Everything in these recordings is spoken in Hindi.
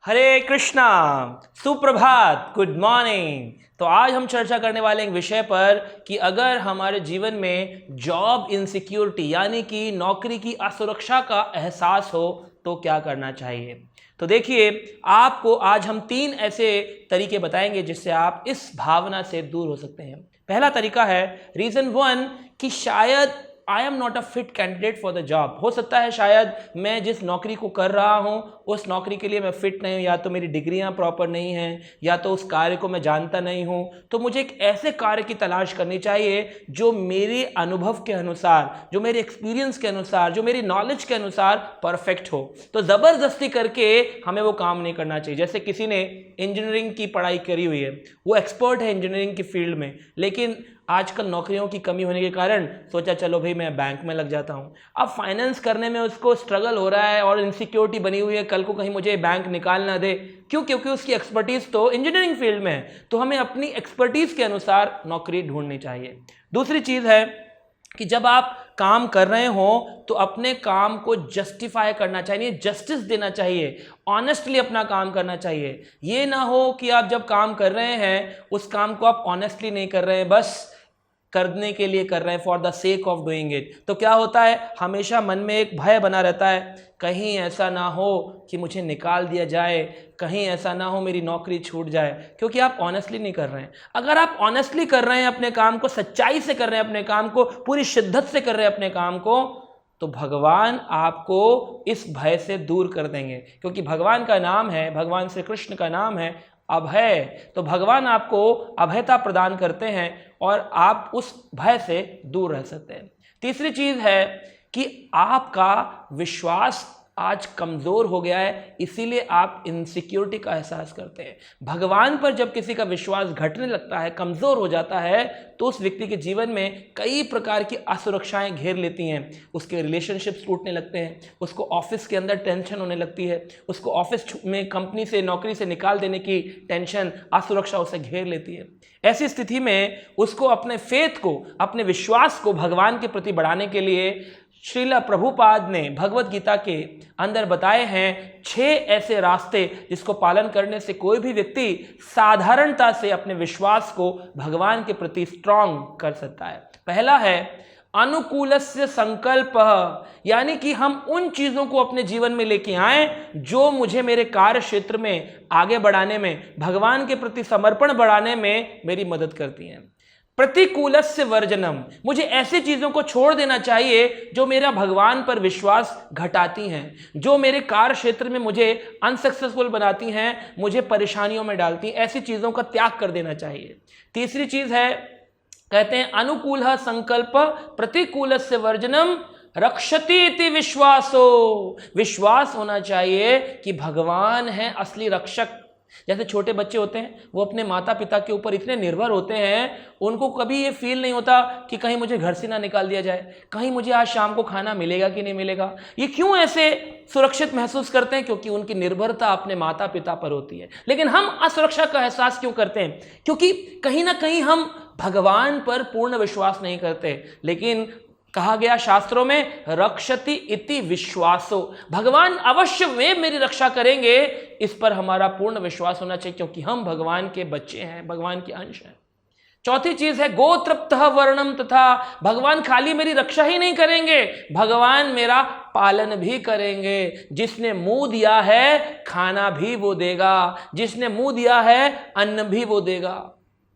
हरे कृष्णा, सुप्रभात, गुड मॉर्निंग। तो आज हम चर्चा करने वाले एक विषय पर कि अगर हमारे जीवन में जॉब इनसिक्योरिटी यानी कि नौकरी की असुरक्षा का एहसास हो तो क्या करना चाहिए। तो देखिए, आपको आज हम 3 ऐसे तरीके बताएंगे जिससे आप इस भावना से दूर हो सकते हैं। पहला तरीका है रीज़न 1 कि शायद I am not a fit candidate for the job. हो सकता है शायद मैं जिस नौकरी को कर रहा हूँ उस नौकरी के लिए मैं फिट नहीं हूँ, या तो मेरी डिग्रियाँ प्रॉपर नहीं हैं, या तो उस कार्य को मैं जानता नहीं हूँ। तो मुझे एक ऐसे कार्य की तलाश करनी चाहिए जो मेरे अनुभव के अनुसार, जो मेरे एक्सपीरियंस के अनुसार, जो मेरी नॉलेज के अनुसार परफेक्ट हो। तो ज़बरदस्ती करके हमें वो काम नहीं करना चाहिए। जैसे किसी ने इंजीनियरिंग की पढ़ाई करी हुई है, वो एक्सपर्ट है इंजीनियरिंग की फील्ड में, लेकिन आजकल नौकरियों की कमी होने के कारण सोचा चलो भाई मैं बैंक में लग जाता हूँ। अब फाइनेंस करने में उसको स्ट्रगल हो रहा है और इनसिक्योरिटी बनी हुई है, कल को कहीं मुझे बैंक निकाल ना दे। क्यों? क्योंकि उसकी एक्सपर्टीज़ तो इंजीनियरिंग फील्ड में है। तो हमें अपनी एक्सपर्टीज़ के अनुसार नौकरी ढूंढनी चाहिए। दूसरी चीज़ है कि जब आप काम कर रहे हो तो अपने काम को जस्टिफाई करना चाहिए, जस्टिस देना चाहिए, ऑनेस्टली अपना काम करना चाहिए। ये ना हो कि आप जब काम कर रहे हैं उस काम को आप ऑनेस्टली नहीं कर रहे हैं, बस करने के लिए कर रहे हैं, for the sake of doing it. तो क्या होता है, हमेशा मन में एक भय बना रहता है, कहीं ऐसा ना हो कि मुझे निकाल दिया जाए, कहीं ऐसा ना हो मेरी नौकरी छूट जाए, क्योंकि आप ऑनेस्टली नहीं कर रहे हैं। अगर आप ऑनेस्टली कर रहे हैं अपने काम को, सच्चाई से कर रहे हैं अपने काम को, पूरी शिद्दत से कर रहे हैं अपने काम को, तो भगवान आपको इस भय से दूर कर देंगे। क्योंकि भगवान का नाम है, भगवान श्री कृष्ण का नाम है अभय। तो भगवान आपको अभयता प्रदान करते हैं और आप उस भय से दूर रह सकते हैं। तीसरी चीज है कि आपका विश्वास आज कमजोर हो गया है, इसीलिए आप इनसिक्योरिटी का एहसास करते हैं। भगवान पर जब किसी का विश्वास घटने लगता है, कमजोर हो जाता है, तो उस व्यक्ति के जीवन में कई प्रकार की असुरक्षाएं घेर लेती हैं। उसके रिलेशनशिप्स टूटने लगते हैं, उसको ऑफिस के अंदर टेंशन होने लगती है, उसको ऑफिस में कंपनी से, नौकरी से निकाल देने की टेंशन, असुरक्षा उसे घेर लेती है। ऐसी स्थिति में उसको अपने फेथ को, अपने विश्वास को भगवान के प्रति बढ़ाने के लिए श्रील प्रभुपाद ने भगवत गीता के अंदर बताए हैं 6 ऐसे रास्ते जिसको पालन करने से कोई भी व्यक्ति साधारणता से अपने विश्वास को भगवान के प्रति स्ट्रांग कर सकता है। पहला है अनुकूलस्य संकल्प, यानी कि हम उन चीजों को अपने जीवन में लेके आए जो मुझे मेरे कार्य क्षेत्र में आगे बढ़ाने में, भगवान के प्रति समर्पण बढ़ाने में मेरी मदद करती हैं। प्रतिकूलस्य वर्जनम, मुझे ऐसी चीजों को छोड़ देना चाहिए जो मेरा भगवान पर विश्वास घटाती हैं, जो मेरे कार्य क्षेत्र में मुझे अनसक्सेसफुल बनाती हैं, मुझे परेशानियों में डालती हैं। ऐसी चीजों का त्याग कर देना चाहिए। तीसरी चीज है, कहते हैं अनुकूल संकल्प प्रतिकूलस्य वर्जनम रक्षति इति विश्वासो, विश्वास होना चाहिए कि भगवान है असली रक्षक। जैसे छोटे बच्चे होते हैं, वो अपने माता पिता के ऊपर इतने निर्भर होते हैं, उनको कभी ये फील नहीं होता कि कहीं मुझे घर से ना निकाल दिया जाए, कहीं मुझे आज शाम को खाना मिलेगा कि नहीं मिलेगा। ये क्यों ऐसे सुरक्षित महसूस करते हैं? क्योंकि उनकी निर्भरता अपने माता पिता पर होती है। लेकिन हम असुरक्षा का एहसास क्यों करते हैं? क्योंकि कहीं ना कहीं हम भगवान पर पूर्ण विश्वास नहीं करते। लेकिन कहा गया शास्त्रों में रक्षति इति विश्वासो, भगवान अवश्य में मेरी रक्षा करेंगे, इस पर हमारा पूर्ण विश्वास होना चाहिए, क्योंकि हम भगवान के बच्चे हैं, भगवान के अंश हैं। चौथी चीज है गोत्रप्तः वर्णम तथा, भगवान खाली मेरी रक्षा ही नहीं करेंगे, भगवान मेरा पालन भी करेंगे। जिसने मुंह दिया है खाना भी वो देगा, जिसने मुंह दिया है अन्न भी वो देगा।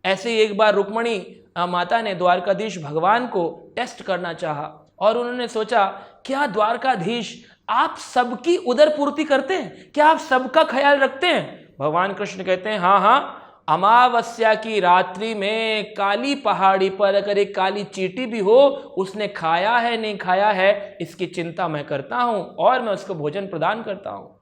ऐसे ही एक बार रुक्मणी माता ने द्वारकाधीश भगवान को टेस्ट करना चाहा और उन्होंने सोचा, क्या द्वारकाधीश आप सबकी उदर पूर्ति करते हैं? क्या आप सबका ख्याल रखते हैं? भगवान कृष्ण कहते हैं, हाँ हाँ, अमावस्या की रात्रि में काली पहाड़ी पर अगर एक काली चींटी भी हो, उसने खाया है नहीं खाया है इसकी चिंता मैं करता हूं और मैं उसको भोजन प्रदान करता हूं।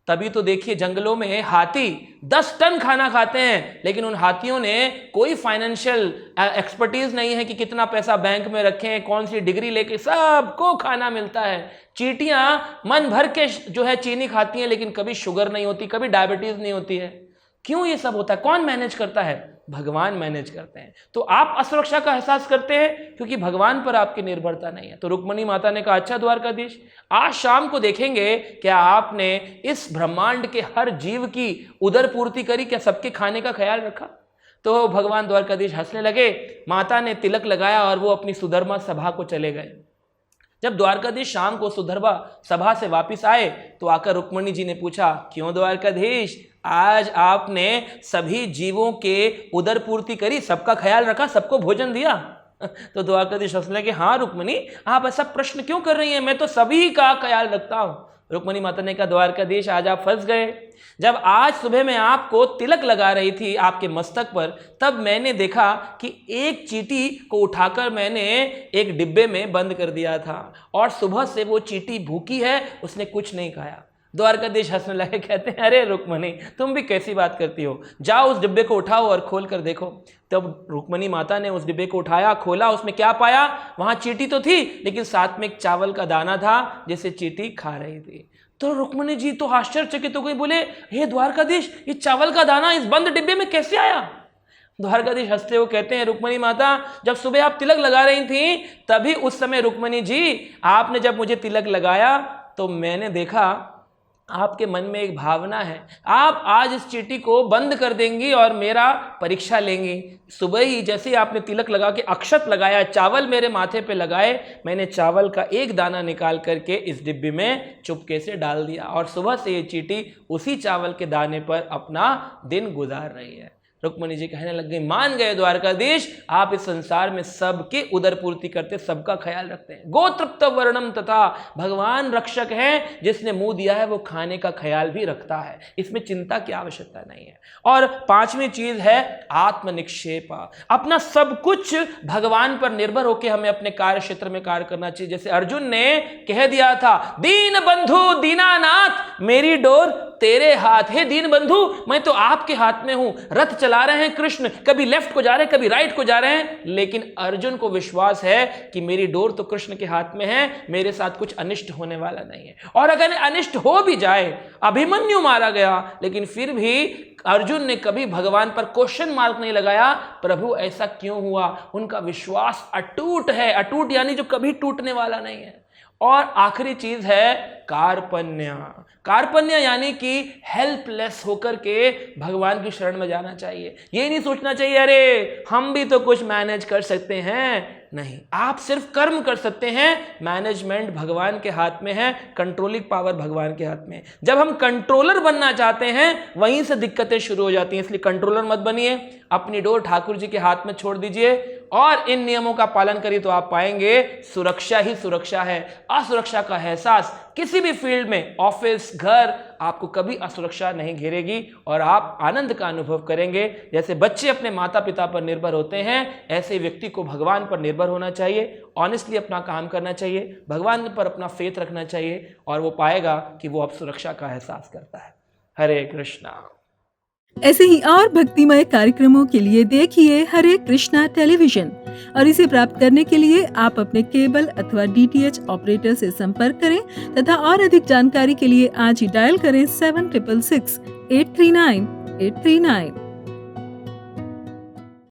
तभी तो देखिए जंगलों में हाथी 10 टन खाना खाते हैं, लेकिन उन हाथियों ने कोई फाइनेंशियल एक्सपर्टीज नहीं है कि कितना पैसा बैंक में रखें, कौन सी डिग्री लेके, सबको खाना मिलता है। चींटियां मन भर के जो है चीनी खाती हैं, लेकिन कभी शुगर नहीं होती, कभी डायबिटीज नहीं होती है। क्यों ये सब होता है? कौन मैनेज करता है? भगवान मैनेज करते हैं। तो आप असुरक्षा का एहसास करते हैं क्योंकि भगवान पर आपकी निर्भरता नहीं है। तो रुक्मणी माता ने कहा, अच्छा द्वारकाधीश, आज शाम को देखेंगे क्या आपने इस ब्रह्मांड के हर जीव की उदर पूर्ति करी, क्या सबके खाने का ख्याल रखा? तो भगवान द्वारकाधीश हंसने लगे। माता ने तिलक लगाया और वो अपनी सुधर्मा सभा को चले गए। जब द्वारकाधीश शाम को सुधर्मा सभा से वापस आए तो आकर रुक्मणी जी ने पूछा, क्यों द्वारकाधीश, आज आपने सभी जीवों के उदर पूर्ति करी, सबका ख्याल रखा, सबको भोजन दिया? तो द्वारकाधीश हंसने लगे, हाँ रुक्मणी, आप ऐसा प्रश्न क्यों कर रही हैं, मैं तो सभी का ख्याल रखता हूं। रुक्मणी माता ने कहा, द्वारकाधीश आज आप फंस गए। जब आज सुबह मैं आपको तिलक लगा रही थी आपके मस्तक पर, तब मैंने देखा कि एक चींटी को उठाकर मैंने एक डिब्बे में बंद कर दिया था और सुबह से वो चींटी भूखी है, उसने कुछ नहीं खाया। द्वारकाधीश हंसने लगे, कहते हैं, अरे रुक्मणी, तुम भी कैसी बात करती हो, जाओ उस डिब्बे को उठाओ और खोल कर देखो। तब रुक्मणी माता ने उस डिब्बे को उठाया, खोला, उसमें क्या पाया? वहां चींटी तो थी, लेकिन साथ में एक चावल का दाना था जिसे चींटी खा रही थी। तो रुक्मणी जी तो आश्चर्यचकित हो गई, बोले, हे द्वारकाधीश, ये चावल का दाना इस बंद डिब्बे में कैसे आया? द्वारकाधीश हंसते हुए कहते हैं, रुक्मणी माता, जब सुबह आप तिलक लगा रही थी तभी उस समय रुक्मणी जी, आपने जब मुझे तिलक लगाया तो मैंने देखा आपके मन में एक भावना है, आप आज इस चींटी को बंद कर देंगी और मेरा परीक्षा लेंगी। सुबह ही जैसे ही आपने तिलक लगा के अक्षत लगाया, चावल मेरे माथे पे लगाए, मैंने चावल का एक दाना निकाल करके इस डिब्बे में चुपके से डाल दिया और सुबह से ये चींटी उसी चावल के दाने पर अपना दिन गुजार रही है। रुक्मणी जी कहने लग गई, मान गए द्वारकाधीश, आप इस संसार में सबके उदर पूर्ति करते, सबका ख्याल रखते हैं। गोतृप्त वर्णम तथा, भगवान रक्षक है, जिसने मुंह दिया है वो खाने का ख्याल भी रखता है, इसमें चिंता की आवश्यकता नहीं है। और पांचवी चीज है आत्मनिक्षेप, अपना सब कुछ भगवान पर निर्भर होकर हमें अपने कार्य क्षेत्र में कार्य करना चाहिए। जैसे अर्जुन ने कह दिया था, दीन बंधु दीनानाथ, मेरी डोर तेरे हाथ है। दीन बंधु, मैं तो आपके हाथ में हूं। रथ चला रहे हैं कृष्ण, कभी लेफ्ट को जा रहे हैं, कभी राइट को जा रहे हैं, लेकिन अर्जुन को विश्वास है कि मेरी डोर तो कृष्ण के हाथ में है, मेरे साथ कुछ अनिष्ट होने वाला नहीं है। और अगर अनिष्ट हो भी जाए, अभिमन्यु मारा गया, लेकिन फिर भी अर्जुन ने कभी भगवान पर क्वेश्चन मार्क नहीं लगाया, प्रभु ऐसा क्यों हुआ? उनका विश्वास अटूट है, अटूट यानी जो कभी टूटने वाला नहीं है। और आखिरी चीज है कार्पण्य। कार्पण्य यानी कि हेल्पलेस होकर के भगवान की शरण में जाना चाहिए। ये नहीं सोचना चाहिए अरे हम भी तो कुछ मैनेज कर सकते हैं, नहीं, आप सिर्फ कर्म कर सकते हैं, मैनेजमेंट भगवान के हाथ में है, कंट्रोलिंग पावर भगवान के हाथ में। जब हम कंट्रोलर बनना चाहते हैं वहीं से दिक्कतें शुरू हो जाती हैं, इसलिए कंट्रोलर मत बनिए, अपनी डोर ठाकुर जी के हाथ में छोड़ दीजिए और इन नियमों का पालन करिए तो आप पाएंगे सुरक्षा ही सुरक्षा है। असुरक्षा का एहसास किसी भी फील्ड में, ऑफिस, घर, आपको कभी असुरक्षा नहीं घेरेगी और आप आनंद का अनुभव करेंगे। जैसे बच्चे अपने माता पिता पर निर्भर होते हैं, ऐसे व्यक्ति को भगवान पर निर्भर होना चाहिए, ऑनेस्टली अपना काम करना चाहिए, भगवान पर अपना फेथ रखना चाहिए और वो पाएगा कि वो अब सुरक्षा का एहसास करता है। हरे कृष्णा। ऐसे ही और भक्तिमय कार्यक्रमों के लिए देखिए हरे कृष्णा टेलीविजन और इसे प्राप्त करने के लिए आप अपने केबल अथवा DTH ऑपरेटर से संपर्क करें तथा और अधिक जानकारी के लिए आज ही डायल करें 7666 839 839।